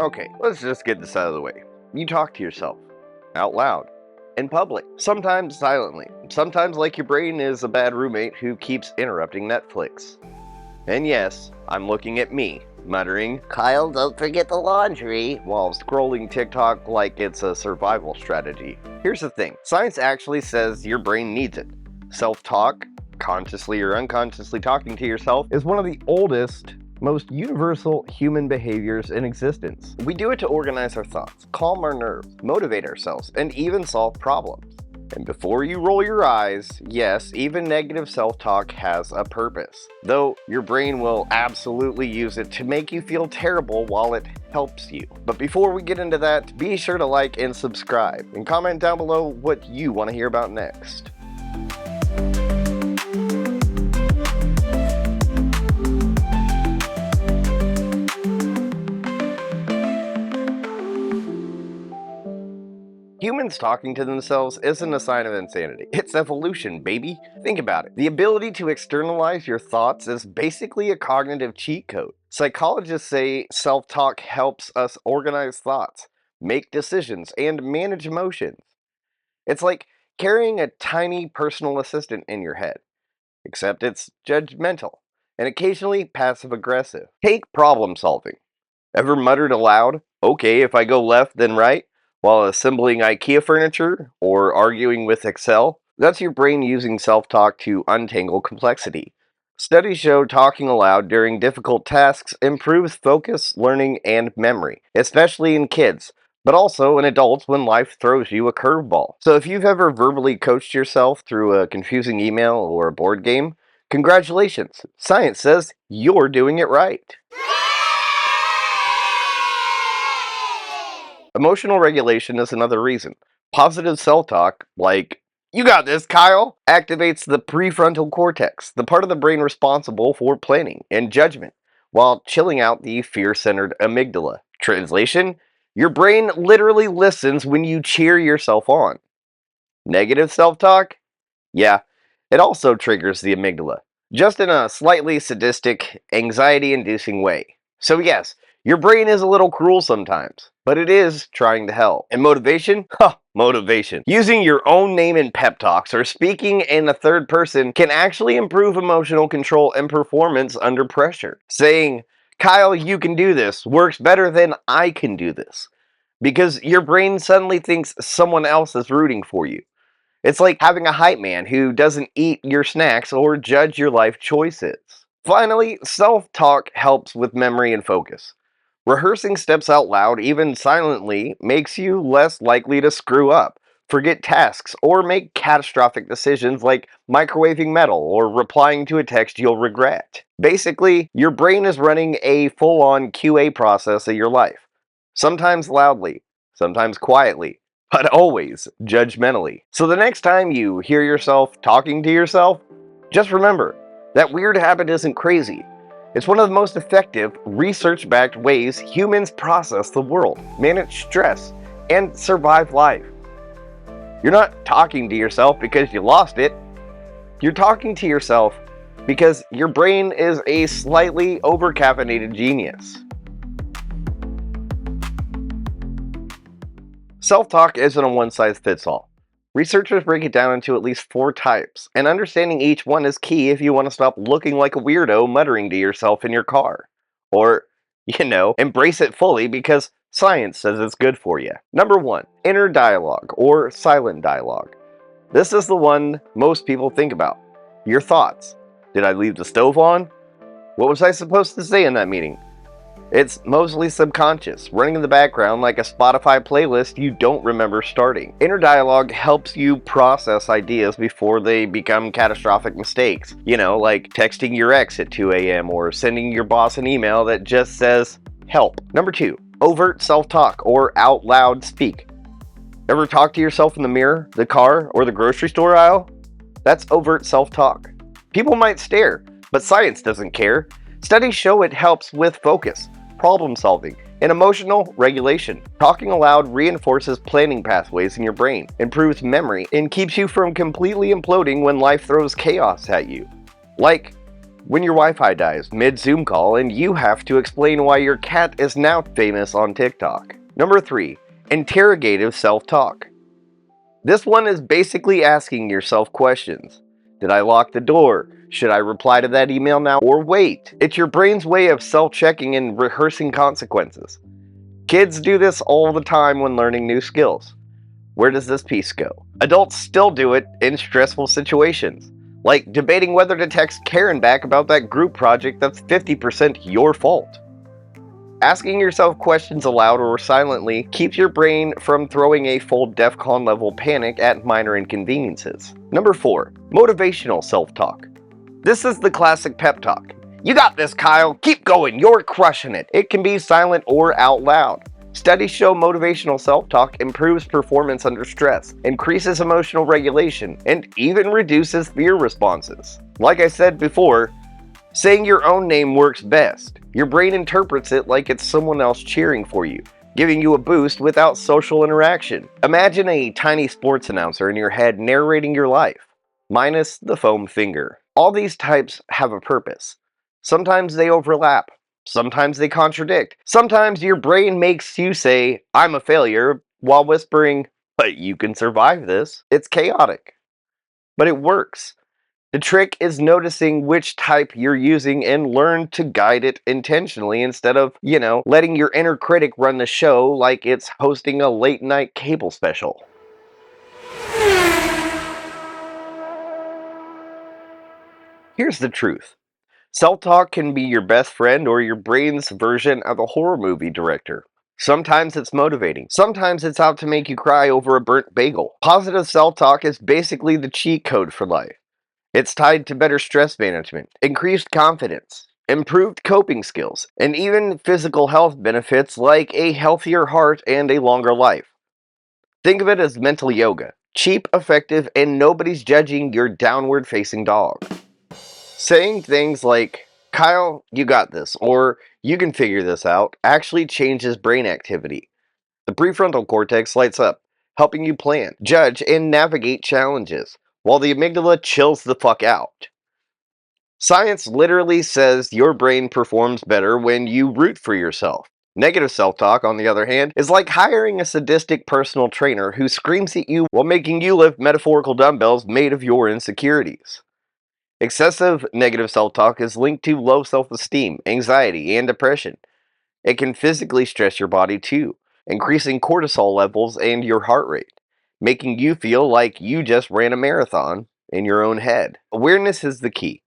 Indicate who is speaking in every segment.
Speaker 1: Okay, let's just get this out of the way. You talk to yourself out loud, in public, sometimes silently, sometimes like your brain is a bad roommate who keeps interrupting Netflix. And yes, I'm looking at me, muttering, "Kyle, don't forget the laundry," while scrolling TikTok like it's a survival strategy. Here's the thing, science actually says your brain needs it. Self-talk, consciously or unconsciously talking to yourself, is one of the oldest, most universal human behaviors in existence. We do it to organize our thoughts, calm our nerves, motivate ourselves, and even solve problems. And before you roll your eyes, yes, even negative self-talk has a purpose. Though your brain will absolutely use it to make you feel terrible while it helps you. But before we get into that, be sure to like and subscribe, and comment down below what you want to hear about next. Humans talking to themselves isn't a sign of insanity. It's evolution, baby. Think about it. The ability to externalize your thoughts is basically a cognitive cheat code. Psychologists say self-talk helps us organize thoughts, make decisions, and manage emotions. It's like carrying a tiny personal assistant in your head, except it's judgmental and occasionally passive-aggressive. Take problem solving. Ever muttered aloud, "Okay, if I go left, then right," while assembling IKEA furniture or arguing with Excel? That's your brain using self-talk to untangle complexity. Studies show talking aloud during difficult tasks improves focus, learning, and memory, especially in kids, but also in adults when life throws you a curveball. So if you've ever verbally coached yourself through a confusing email or a board game, congratulations. Science says you're doing it right. Emotional regulation is another reason. Positive self-talk, like, "You got this, Kyle," activates the prefrontal cortex, the part of the brain responsible for planning and judgment, while chilling out the fear-centered amygdala. Translation: your brain literally listens when you cheer yourself on. Negative self-talk? Yeah, it also triggers the amygdala, just in a slightly sadistic, anxiety-inducing way. So yes, your brain is a little cruel sometimes, but it is trying to help. And motivation? Motivation. Using your own name in pep talks or speaking in the third person can actually improve emotional control and performance under pressure. Saying, "Kyle, you can do this," works better than "I can do this," because your brain suddenly thinks someone else is rooting for you. It's like having a hype man who doesn't eat your snacks or judge your life choices. Finally, self-talk helps with memory and focus. Rehearsing steps out loud, even silently, makes you less likely to screw up, forget tasks, or make catastrophic decisions like microwaving metal or replying to a text you'll regret. Basically, your brain is running a full-on QA process of your life. Sometimes loudly, sometimes quietly, but always judgmentally. So the next time you hear yourself talking to yourself, just remember, that weird habit isn't crazy. It's one of the most effective, research-backed ways humans process the world, manage stress, and survive life. You're not talking to yourself because you lost it. You're talking to yourself because your brain is a slightly over-caffeinated genius. Self-talk isn't a one-size-fits-all. Researchers break it down into at least 4 types, and understanding each one is key if you want to stop looking like a weirdo muttering to yourself in your car. Or, embrace it fully because science says it's good for you. Number 1, inner dialogue, or silent dialogue. This is the one most people think about. Your thoughts. Did I leave the stove on? What was I supposed to say in that meeting? It's mostly subconscious, running in the background like a Spotify playlist you don't remember starting. Inner dialogue helps you process ideas before they become catastrophic mistakes. Like texting your ex at 2 a.m. or sending your boss an email that just says, "Help." Number 2, overt self-talk, or out loud speak. Ever talk to yourself in the mirror, the car, or the grocery store aisle? That's overt self-talk. People might stare, but science doesn't care. Studies show it helps with focus, problem solving, and emotional regulation. Talking aloud reinforces planning pathways in your brain, improves memory, and keeps you from completely imploding when life throws chaos at you. Like When your Wi-Fi dies mid-Zoom call and you have to explain why your cat is now famous on TikTok. Number 3. Interrogative self-talk. This one is basically asking yourself questions. Did I lock the door? Should I reply to that email now or wait? It's your brain's way of self-checking and rehearsing consequences. Kids do this all the time when learning new skills. Where does this piece go? Adults still do it in stressful situations, like debating whether to text Karen back about that group project that's 50% your fault. Asking yourself questions aloud or silently keeps your brain from throwing a full DEFCON level panic at minor inconveniences. Number 4. Motivational self-talk. This is the classic pep talk. You got this, Kyle. Keep going. You're crushing it. It can be silent or out loud. Studies show motivational self-talk improves performance under stress, increases emotional regulation, and even reduces fear responses. Like I said before, saying your own name works best. Your brain interprets it like it's someone else cheering for you, giving you a boost without social interaction. Imagine a tiny sports announcer in your head narrating your life, minus the foam finger. All these types have a purpose. Sometimes they overlap. Sometimes they contradict. Sometimes your brain makes you say, I'm a failure, while whispering, but you can survive this. It's chaotic, but it works. The trick is noticing which type you're using and learn to guide it intentionally instead of, letting your inner critic run the show like it's hosting a late night cable special. Here's the truth. Self-talk can be your best friend or your brain's version of a horror movie director. Sometimes it's motivating. Sometimes it's out to make you cry over a burnt bagel. Positive self-talk is basically the cheat code for life. It's tied to better stress management, increased confidence, improved coping skills, and even physical health benefits like a healthier heart and a longer life. Think of it as mental yoga. Cheap, effective, and nobody's judging your downward-facing dog. Saying things like, Kyle, you got this, or you can figure this out, actually changes brain activity. The prefrontal cortex lights up, helping you plan, judge, and navigate challenges, while the amygdala chills the fuck out. Science literally says your brain performs better when you root for yourself. Negative self-talk, on the other hand, is like hiring a sadistic personal trainer who screams at you while making you lift metaphorical dumbbells made of your insecurities. Excessive negative self-talk is linked to low self-esteem, anxiety, and depression. It can physically stress your body too, increasing cortisol levels and your heart rate, making you feel like you just ran a marathon in your own head. Awareness is the key.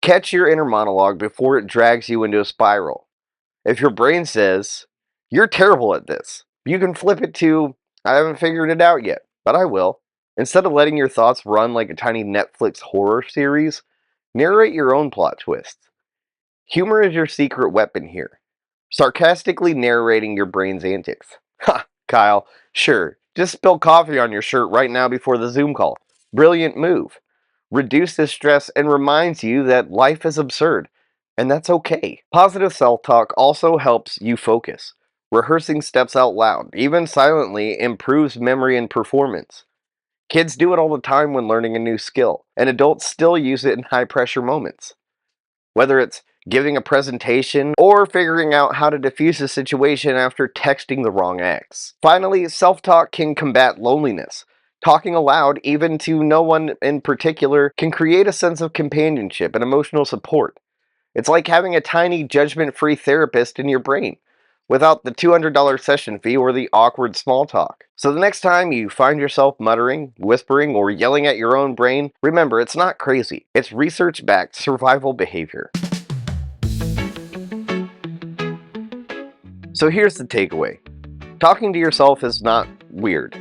Speaker 1: Catch your inner monologue before it drags you into a spiral. If your brain says, you're terrible at this, you can flip it to, I haven't figured it out yet, but I will. Instead of letting your thoughts run like a tiny Netflix horror series, narrate your own plot twists. Humor is your secret weapon here. Sarcastically narrating your brain's antics. Ha, Kyle, sure, just spill coffee on your shirt right now before the Zoom call. Brilliant move. Reduces stress and reminds you that life is absurd, and that's okay. Positive self-talk also helps you focus. Rehearsing steps out loud, even silently, improves memory and performance. Kids do it all the time when learning a new skill, and adults still use it in high-pressure moments. Whether it's giving a presentation or figuring out how to defuse a situation after texting the wrong ex. Finally, self-talk can combat loneliness. Talking aloud, even to no one in particular, can create a sense of companionship and emotional support. It's like having a tiny, judgment-free therapist in your brain, without the $200 session fee or the awkward small talk. So the next time you find yourself muttering, whispering, or yelling at your own brain, remember, it's not crazy. It's research-backed survival behavior. So here's the takeaway. Talking to yourself is not weird.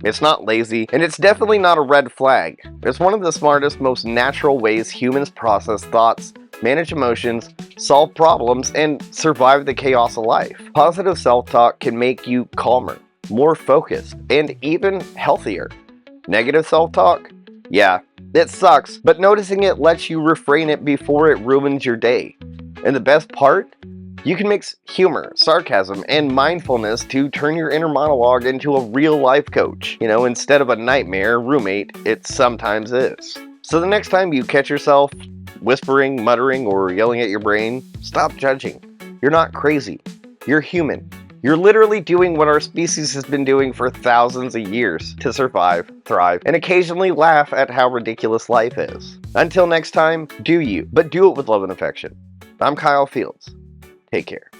Speaker 1: It's not lazy, and it's definitely not a red flag. It's one of the smartest, most natural ways humans process thoughts, manage emotions, solve problems, and survive the chaos of life. Positive self-talk can make you calmer, more focused, and even healthier. Negative self-talk? Yeah, it sucks, but noticing it lets you refrain it before it ruins your day. And the best part? You can mix humor, sarcasm, and mindfulness to turn your inner monologue into a real life coach. Instead of a nightmare roommate, it sometimes is. So the next time you catch yourself whispering, muttering, or yelling at your brain, stop judging. You're not crazy. You're human. You're literally doing what our species has been doing for thousands of years to survive, thrive, and occasionally laugh at how ridiculous life is. Until next time, do you, but do it with love and affection. I'm Kyle Fields. Take care.